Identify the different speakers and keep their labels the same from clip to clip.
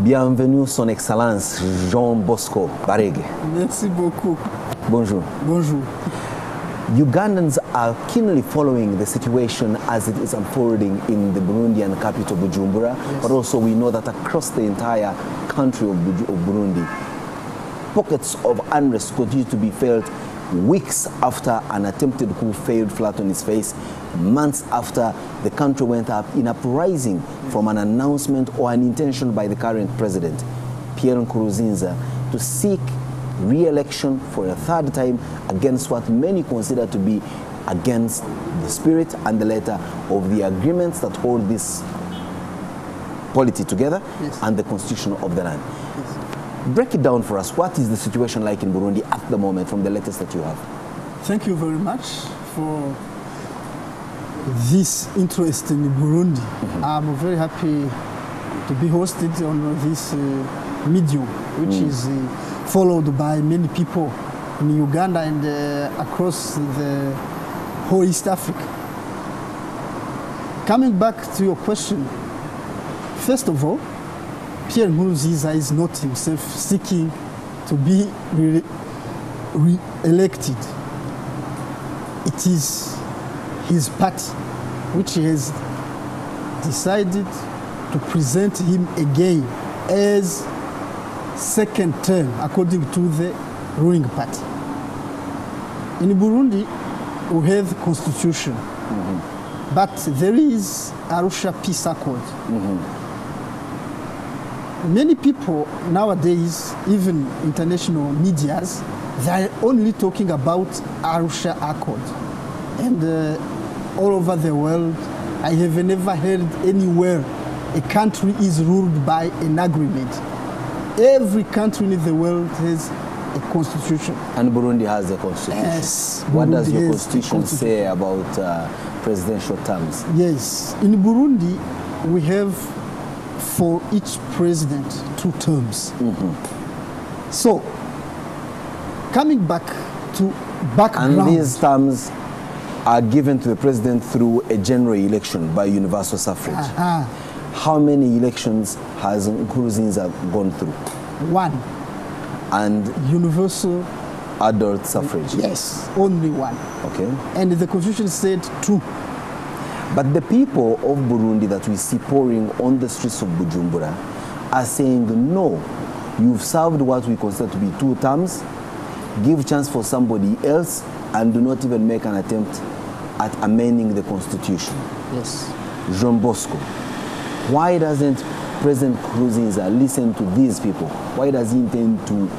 Speaker 1: Bienvenue, Son Excellence Jean Bosco Barege.
Speaker 2: Merci beaucoup.
Speaker 1: Bonjour.
Speaker 2: Bonjour.
Speaker 1: Ugandans are keenly following the situation as it is unfolding in the Burundian capital, Bujumbura, yes. But also we know that across the entire country of Burundi, pockets of unrest continue to be felt weeks after an attempted coup failed flat on its face, months after the country went up in uprising from an announcement or an intention by the current president, Pierre Nkurunziza, to seek re-election for a third time against what many consider to be against the spirit and the letter of the agreements that hold this polity together, yes, and the constitution of the land. Yes. Break it down for us. What is the situation like in Burundi at the moment from the latest that you have?
Speaker 2: Thank you very much for this interest in Burundi. Mm-hmm. I'm very happy to be hosted on this medium, which is followed by many people in Uganda and across the whole East Africa. Coming back to your question, first of all, Pierre Nkurunziza is not himself seeking to be re-elected. It is his party which has decided to present him again as second term according to the ruling party. In Burundi, we have constitution, but there is Arusha Peace Accord. Many people nowadays, even international medias, they are only talking about Arusha Accord. And all over the world, I have never heard anywhere a country is ruled by an agreement. Every country in the world has a constitution.
Speaker 1: And Burundi has a constitution.
Speaker 2: Yes.
Speaker 1: What does your constitution say about presidential terms?
Speaker 2: Yes. In Burundi, we have for each president 2 terms. So, coming back to background.
Speaker 1: And these terms are given to the president through a general election by universal suffrage. How many elections has Nkurunziza gone through?
Speaker 2: 1.
Speaker 1: And
Speaker 2: universal
Speaker 1: adult suffrage?
Speaker 2: Yes, only 1.
Speaker 1: Okay.
Speaker 2: And the constitution said 2.
Speaker 1: But the people of Burundi that we see pouring on the streets of Bujumbura are saying, no, you've served what we consider to be 2 terms, give chance for somebody else, and do not even make an attempt at amending the constitution.
Speaker 2: Yes.
Speaker 1: Jean Bosco, why doesn't President Nkurunziza listen to these people? Why does he intend to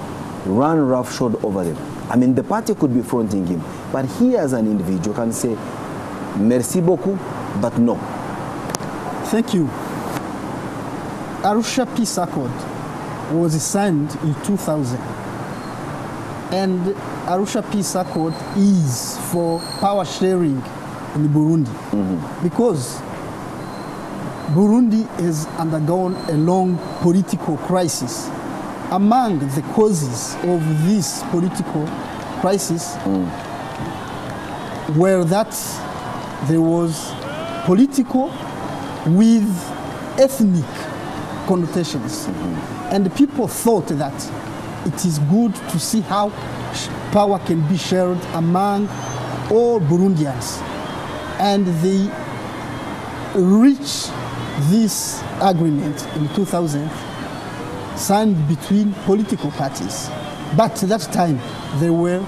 Speaker 1: run roughshod over them? I mean, the party could be fronting him, but he as an individual can say, merci beaucoup, but no.
Speaker 2: Thank you. Arusha Peace Accord was signed in 2000. And Arusha Peace Accord is for power sharing in Burundi. Because Burundi has undergone a long political crisis. Among the causes of this political crisis were that there was political with ethnic connotations. And people thought that it is good to see how power can be shared among all Burundians. And they reached this agreement in 2000, signed between political parties. But at that time, there were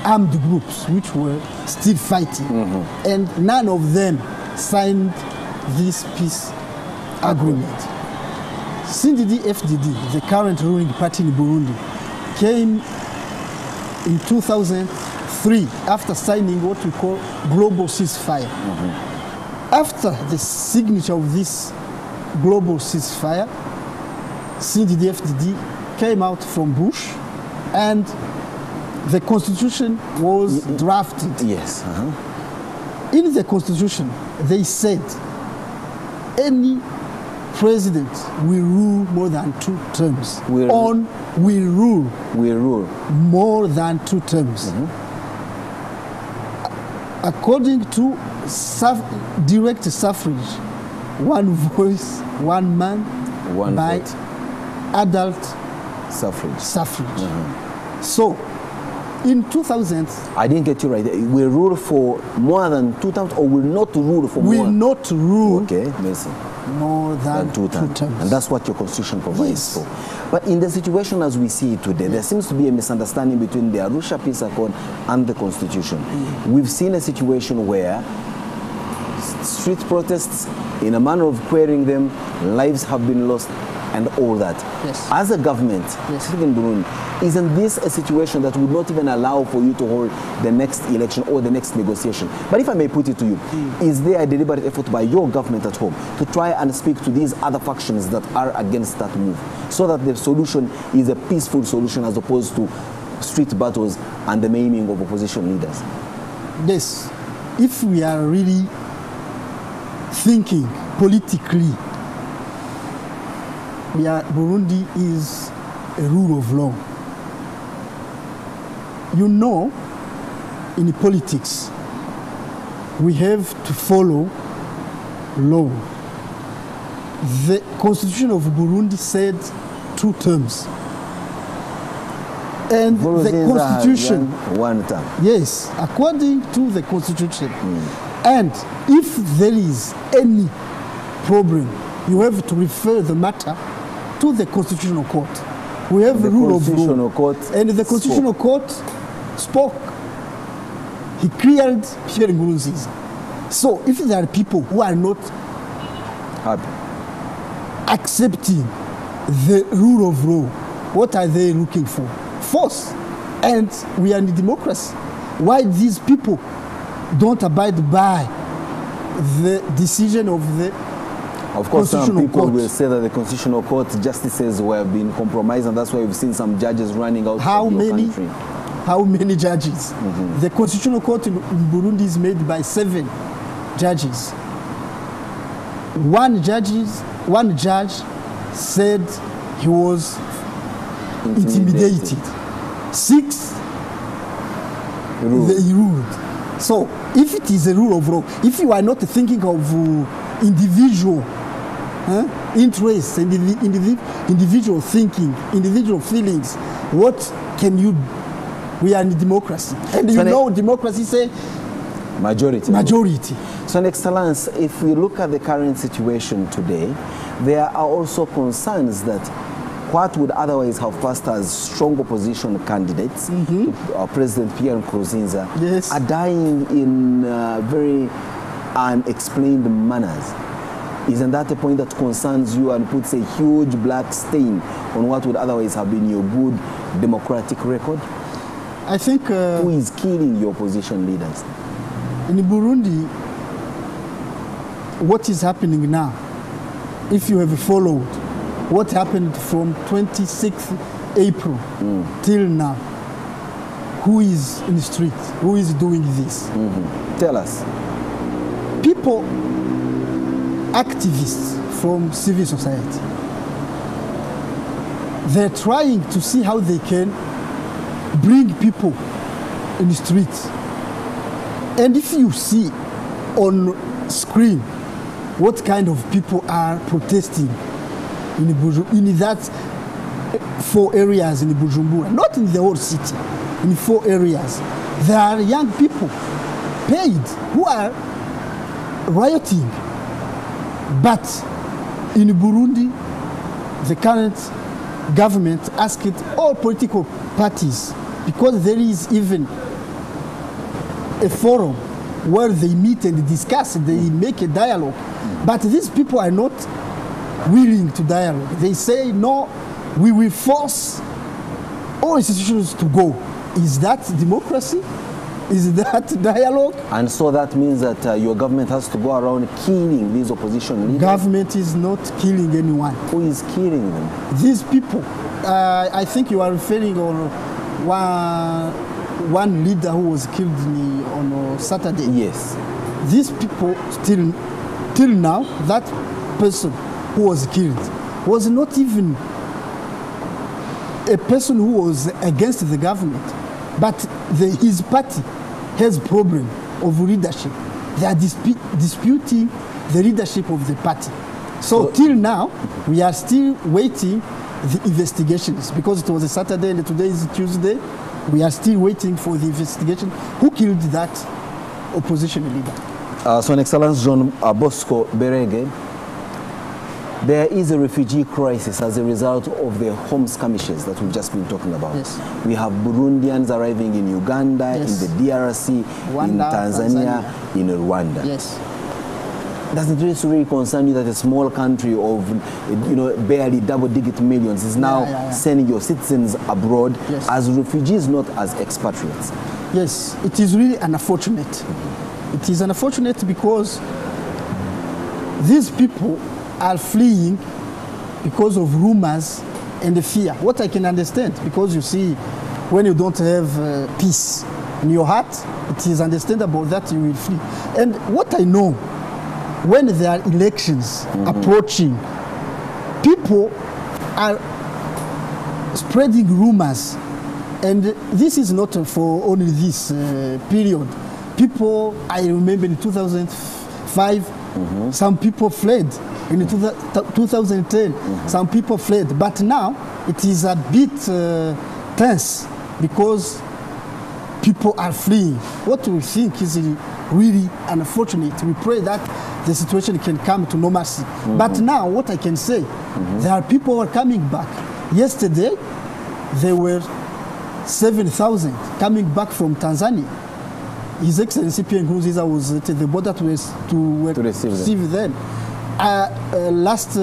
Speaker 2: armed groups which were still fighting. And none of them signed this peace agreement. CNDD-FDD, the current ruling party in Burundi, came in 2003 after signing what we call global ceasefire. After the signature of this global ceasefire, CNDD-FDD came out from Bush and the constitution was drafted.
Speaker 1: Yes.
Speaker 2: In the constitution, they said any president will rule more than 2 terms. Will rule more than 2 terms. According to direct suffrage, 1 voice, 1 man,
Speaker 1: one
Speaker 2: by
Speaker 1: vote.
Speaker 2: adult
Speaker 1: Suffrage.
Speaker 2: So, in 2000,
Speaker 1: I didn't get you right. We rule for more than 2 terms, or will not rule for
Speaker 2: will
Speaker 1: more?
Speaker 2: not rule
Speaker 1: Okay, Messi.
Speaker 2: more than 2 terms.
Speaker 1: And that's what your constitution provides
Speaker 2: Yes.
Speaker 1: for. But in the situation as we see it today, there seems to be a misunderstanding between the Arusha Peace Accord and the constitution. We've seen a situation where street protests, in a manner of querying them, lives have been lost and all that.
Speaker 2: Yes.
Speaker 1: As a government, sitting in Burundi, isn't this a situation that would not even allow for you to hold the next election or the next negotiation? But if I may put it to you, is there a deliberate effort by your government at home to try and speak to these other factions that are against that move, so that the solution is a peaceful solution as opposed to street battles and the maiming of opposition leaders?
Speaker 2: Yes, if we are really thinking politically, Burundi is a rule of law. You know, in politics, we have to follow law. The constitution of Burundi said 2 terms. And the constitution,
Speaker 1: one term.
Speaker 2: yes, according to the constitution. And if there is any problem, you have to refer the matter to the constitutional court. We have a rule of law. And the constitutional court spoke. He cleared Pierre Nkurunziza. So if there are people who are not
Speaker 1: happy
Speaker 2: accepting the rule of law, what are they looking for? Force. And we are in democracy. Why these people don't abide by the decision of the
Speaker 1: Of course, some people
Speaker 2: court
Speaker 1: will say that the Constitutional Court justices were being compromised, and that's why we've seen some judges running out of the country.
Speaker 2: How many judges? The Constitutional Court in Burundi is made by 7 judges. One judge said he was intimidated. 6 they ruled. So if it is a rule of law, if you are not thinking of individual interests, individual thinking, individual feelings, what can you do? We are in democracy. And you know democracy say majority.
Speaker 1: So, Excellence, if we look at the current situation today, there are also concerns that what would otherwise have passed as strong opposition candidates, President Pierre Nkurunziza, are dying in very unexplained manners. Isn't that a point that concerns you and puts a huge black stain on what would otherwise have been your good democratic record?
Speaker 2: I think...
Speaker 1: who is killing your opposition leaders?
Speaker 2: In Burundi, what is happening now, if you have followed what happened from 26th April till now, who is in the street? Who is doing this?
Speaker 1: Tell us.
Speaker 2: People, activists from civil society, they're trying to see how they can bring people in the streets. And if you see on screen what kind of people are protesting in that 4 areas in Bujumbura, not in the whole city, in 4 areas, there are young people paid who are rioting. But in Burundi, the current government asked all political parties, because there is even a forum where they meet and discuss, they make a dialogue. But these people are not willing to dialogue. They say, no, we will force all institutions to go. Is that democracy? Is that dialogue?
Speaker 1: And so that means that your government has to go around killing these opposition leaders?
Speaker 2: Government is not killing anyone.
Speaker 1: Who is killing them?
Speaker 2: These people. I think you are referring on one leader who was killed on Saturday.
Speaker 1: Yes.
Speaker 2: These people till now, that person who was killed was not even a person who was against the government, but his party has problem of leadership. They are disputing the leadership of the party. So till now, we are still waiting the investigations, because it was a Saturday and today is Tuesday. We are still waiting for the investigation. Who killed that opposition leader?
Speaker 1: Son Excellence John Bosco Berege, there is a refugee crisis as a result of the home skirmishes that we've just been talking about.
Speaker 2: Yes.
Speaker 1: We have Burundians arriving in Uganda,
Speaker 2: Yes.
Speaker 1: in the DRC,
Speaker 2: Rwanda,
Speaker 1: in Tanzania, in Rwanda.
Speaker 2: Yes.
Speaker 1: Doesn't this really concern you that a small country of, barely double-digit millions is now sending your citizens abroad
Speaker 2: Yes.
Speaker 1: as refugees, not as expatriates?
Speaker 2: Yes, it is really unfortunate. It is unfortunate because these people are fleeing because of rumors and the fear. What I can understand, because you see, when you don't have peace in your heart, it is understandable that you will flee. And what I know, when there are elections approaching, people are spreading rumors. And this is not for only this period. People, I remember in 2005, some people fled. In 2010, some people fled. But now, it is a bit tense because people are fleeing. What we think is really unfortunate. We pray that the situation can come to normalcy. But now, what I can say, there are people who are coming back. Yesterday, there were 7,000 coming back from Tanzania. His Excellency Pierre Nkurunziza was at the border to receive them. Last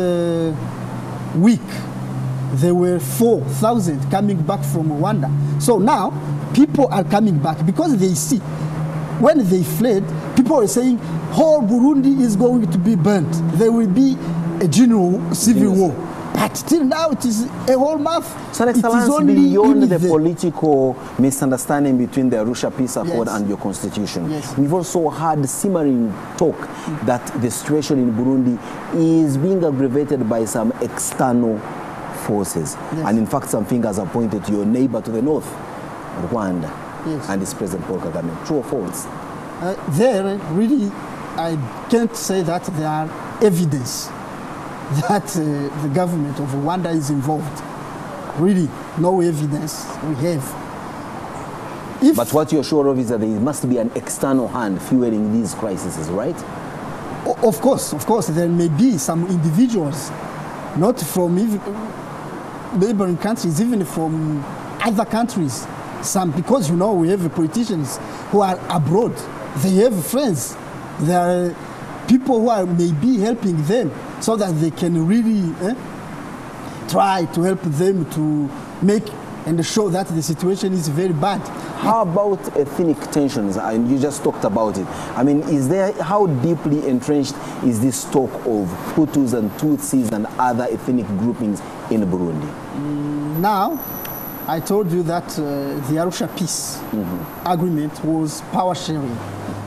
Speaker 2: week, there were 4,000 coming back from Rwanda. So now, people are coming back because they see. When they fled, people are saying, whole Burundi is going to be burnt. There will be a general civil war. But till now, it is a whole month.
Speaker 1: So, Excellence, beyond the political misunderstanding between the Arusha Peace Accord and your constitution, we've also had simmering talk that the situation in Burundi is being aggravated by some external forces. And in fact, some fingers are pointed to your neighbor to the north, Rwanda, and its President Paul Kagame. True or false?
Speaker 2: There, really, I can't say that there are evidence that the government of Rwanda is involved. Really, no evidence we have.
Speaker 1: But what you're sure of is that there must be an external hand fueling these crises, right?
Speaker 2: Of course, there may be some individuals, not from neighboring countries, even from other countries. Some, because we have politicians who are abroad. They have friends. There are people who are maybe helping them so that they can really try to help them to make and show that the situation is very bad.
Speaker 1: How about ethnic tensions? And you just talked about it. I mean, how deeply entrenched is this talk of Hutus and Tutsis and other ethnic groupings in Burundi?
Speaker 2: Now, I told you that the Arusha Peace Agreement was power sharing.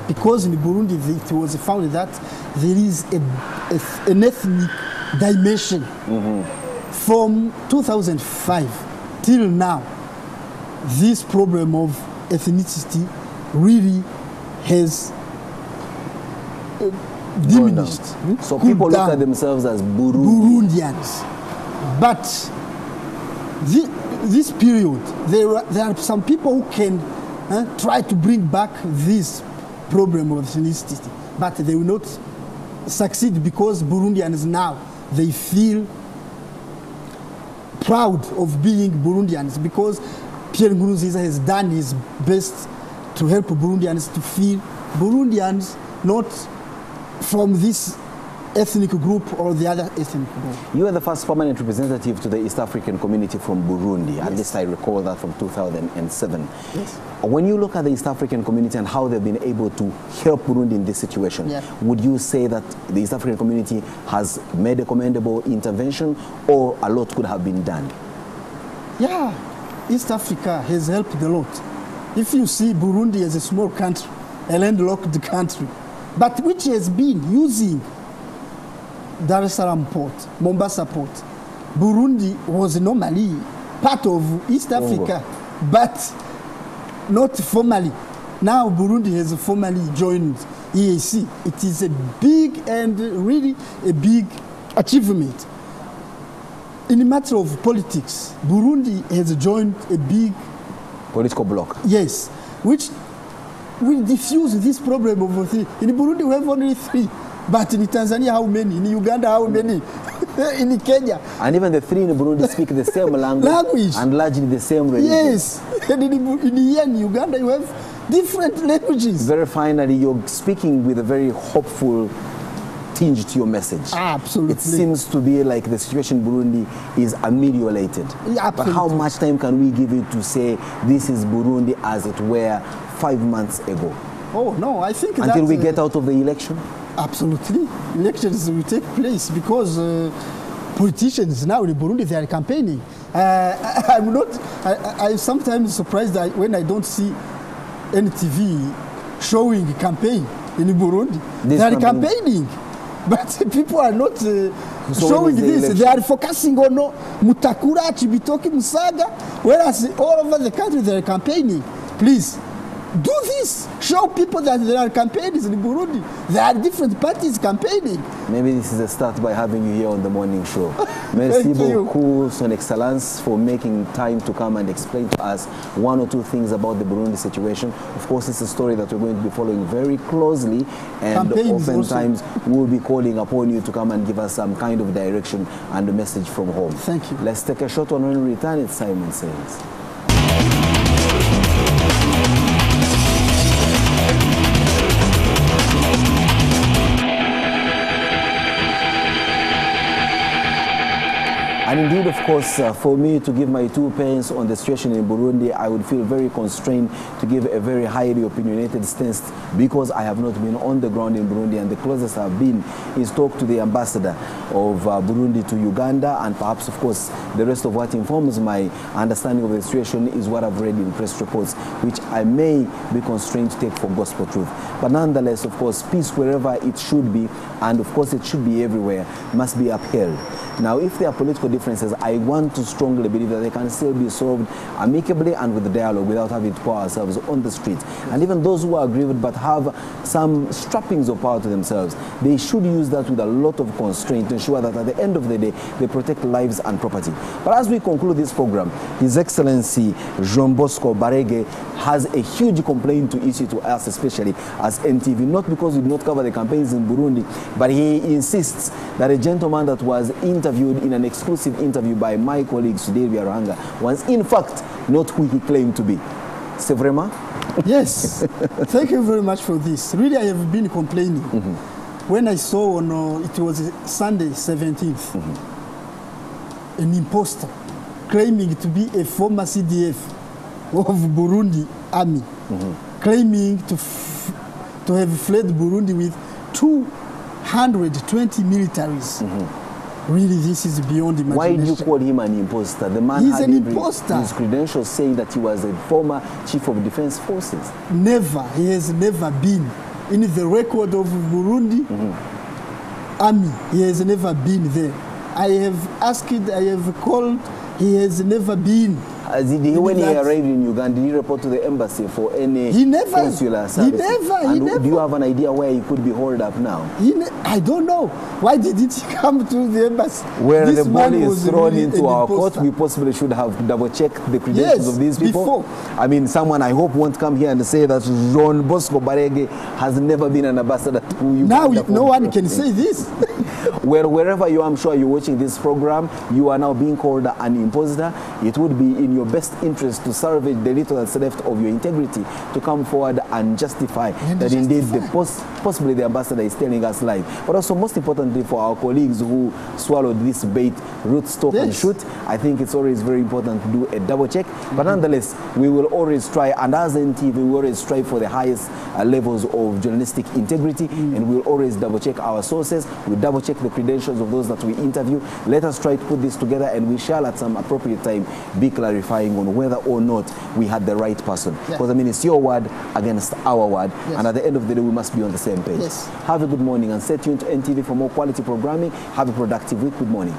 Speaker 2: Because in Burundi it was found that there is an ethnic dimension. From 2005 till now, this problem of ethnicity really has diminished.
Speaker 1: So people look at themselves as
Speaker 2: Burundians. But this period, there are some people who can try to bring back this problem of ethnicity, but they will not succeed because Burundians now, they feel proud of being Burundians because Pierre Nkurunziza has done his best to help Burundians to feel Burundians, not from this ethnic group or the other ethnic group.
Speaker 1: You are the first permanent representative to the East African community from Burundi. At least I recall that from 2007.
Speaker 2: Yes.
Speaker 1: When you look at the East African community and how they've been able to help Burundi in this situation, would you say that the East African community has made a commendable intervention or a lot could have been done?
Speaker 2: Yeah, East Africa has helped a lot. If you see Burundi as a small country, a landlocked country, but which has been using Dar es Salaam port, Mombasa port. Burundi was normally part of East Africa, but not formally. Now Burundi has formally joined EAC. It is a big and really a big achievement. in a matter of politics, Burundi has joined a big
Speaker 1: political bloc.
Speaker 2: Yes, which will diffuse this problem of three. In Burundi, we have only 3. But in Tanzania, how many? In Uganda, how many? In Kenya.
Speaker 1: And even the 3 in Burundi speak the same language. And largely the same religion.
Speaker 2: Yes. And in Uganda, you have different languages.
Speaker 1: Very finally, you're speaking with a very hopeful tinge to your message.
Speaker 2: Absolutely.
Speaker 1: It seems to be like the situation in Burundi is ameliorated.
Speaker 2: Yeah,
Speaker 1: but how much time can we give it to say this is Burundi as it were 5 months ago?
Speaker 2: Oh, no, I think
Speaker 1: until we get out of the election?
Speaker 2: Absolutely. Elections will take place because politicians now in Burundi, they are campaigning. I'm sometimes surprised that when I don't see any TV showing campaign in Burundi. They are campaigning. But people are not showing this. They are focusing on Mutakura, Chibitoki, Musaga, whereas all over the country they are campaigning. Please, do this. Show people that there are campaigns in Burundi. There are different parties campaigning.
Speaker 1: Maybe this is a start by having you here on the morning show. Merci beaucoup, Son Excellence, for making time to come and explain to us 1 or 2 things about the Burundi situation. Of course, it's a story that we're going to be following very closely, and oftentimes we'll be calling upon you to come and give us some kind of direction and a message from home.
Speaker 2: Thank you.
Speaker 1: Let's take a short one. When we return, it's Simon Says. And indeed, of course, for me to give my 2 pence on the situation in Burundi, I would feel very constrained to give a very highly opinionated stance because I have not been on the ground in Burundi, and the closest I've been is talk to the ambassador of Burundi to Uganda, and perhaps, of course, the rest of what informs my understanding of the situation is what I've read in press reports, which I may be constrained to take for gospel truth. But nonetheless, of course, peace wherever it should be, and of course it should be everywhere, must be upheld. Now, if there are political differences, I want to strongly believe that they can still be solved amicably and with dialogue without having to pour ourselves on the streets. And even those who are aggrieved but have some strappings of power to themselves, they should use that with a lot of constraint to ensure that at the end of the day, they protect lives and property. But as we conclude this program, His Excellency Jean Bosco Barege has a huge complaint to issue to us, especially as NTV, not because we do not cover the campaigns in Burundi, but he insists that a gentleman that was interviewed in an exclusive interview by my colleague Sudeli Aranga was in fact not who he claimed to be. C'est vraiment?
Speaker 2: Yes. Thank you very much for this. Really, I have been complaining. When I saw on, it was Sunday 17th, an imposter claiming to be a former CDF of Burundi army, claiming to have fled Burundi with 220 militaries. Really, this is beyond imagination. Why
Speaker 1: do you call him an imposter? The man
Speaker 2: He's an imposter.
Speaker 1: His credentials saying that he was a former chief of defense forces.
Speaker 2: Never. He has never been. In the record of Burundi army, he has never been there. I have asked, I have called, he has never been.
Speaker 1: When he arrived in Uganda, did he report to the embassy for any consular service?
Speaker 2: He never.
Speaker 1: Do you have an idea where he could be holed up now?
Speaker 2: I don't know. Why didn't he come to the embassy?
Speaker 1: Where this the body is thrown into our court, we possibly should have double-checked the credentials of these people. I mean, someone I hope won't come here and say that Jean Bosco Barege has never been an ambassador to Uganda.
Speaker 2: Now no one can say this.
Speaker 1: Well, wherever you are, I'm sure you're watching this program, you are now being called an imposter. It would be in your best interest to salvage the little that's left of your integrity to come forward and justify that indeed possibly the ambassador is telling us lies. But also, most importantly, for our colleagues who swallowed this bait, root, stock, and shoot, I think it's always very important to do a double check. But nonetheless, we will always try, and as NTV, we always strive for the highest levels of journalistic integrity, and we'll always double check our sources. We double check the credentials of those that we interview. Let us try to put this together, and we shall at some appropriate time be clarifying on whether or not we had the right person. Because I mean, it's your word against our word, and at the end of the day, we must be on the same page. Have a good morning, and stay tuned to NTV for more quality programming. Have a productive week. Good morning.